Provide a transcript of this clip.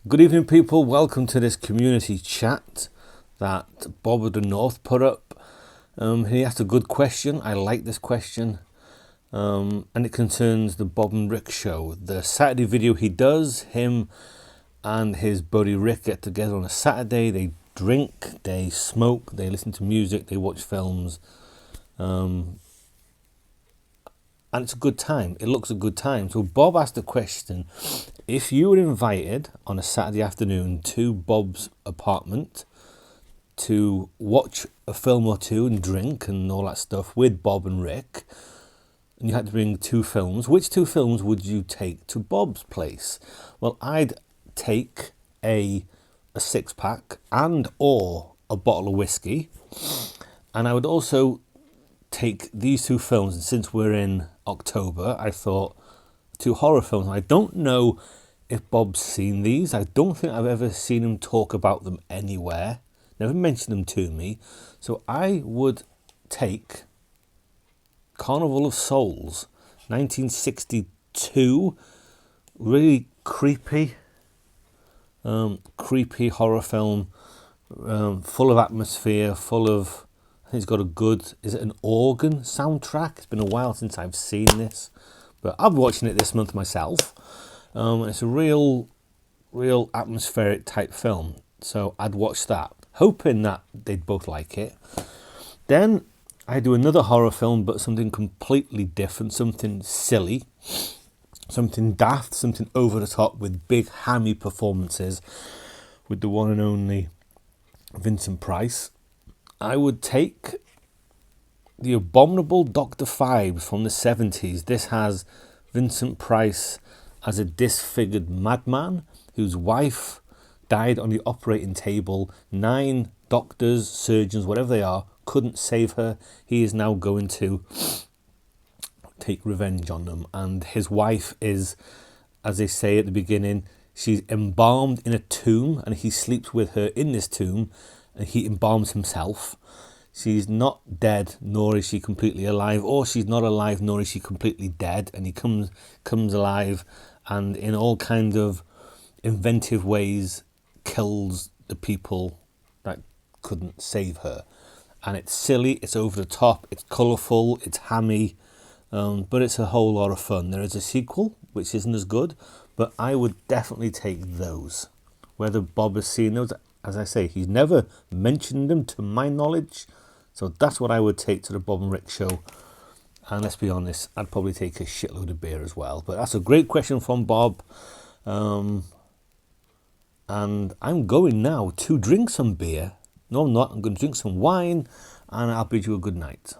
Good evening, people. Welcome to this community chat that Bob of the North put up. He asked a good question. I like this question. And it concerns the Bob and Rick show. The Saturday video he does, him and his buddy Rick get together on a Saturday. They drink, they smoke, they listen to music, they watch films. And it's a good time. It looks a good time. So Bob asked the question, if you were invited on a Saturday afternoon to Bob's apartment to watch a film or two and drink and all that stuff with Bob and Rick, and you had to bring two films, which two films would you take to Bob's place? Well, I'd take a six-pack and or a bottle of whiskey, and I would also take these two films. And since we're in October, I thought two horror films. I don't know if Bob's seen these. I don't think I've ever seen him talk about them anywhere. Never mentioned them to me. So I would take Carnival of Souls, 1962. Really creepy horror film, full of atmosphere, full of, I think it's got a good, is it an organ soundtrack? It's been a while since I've seen this, but I'll be watching it this month myself. It's a real atmospheric type film, so I'd watch that, hoping that they'd both like it. Then I do another horror film, but something completely different, something silly, something daft, something over the top with big hammy performances with the one and only Vincent Price. I would take The Abominable Dr. Phibes from the 70s. This has Vincent Price as a disfigured madman whose wife died on the operating table. 9 doctors, surgeons, whatever they are, couldn't save her. He is now going to take revenge on them. And his wife is, as they say at the beginning, she's embalmed in a tomb, and he sleeps with her in this tomb, and he embalms himself. She's not dead, nor is she completely alive, or she's not alive, nor is she completely dead. And he comes alive, and in all kind of inventive ways kills the people that couldn't save her. And it's silly, it's over the top, it's colourful, it's hammy, but it's a whole lot of fun. There is a sequel, which isn't as good, but I would definitely take those. Whether Bob has seen those, as I say, he's never mentioned them to my knowledge, so that's what I would take to the Bob and Rick show. And let's be honest, I'd probably take a shitload of beer as well. But that's a great question from Bob. And I'm going now to drink some beer. No, I'm not. I'm going to drink some wine, and I'll bid you a good night.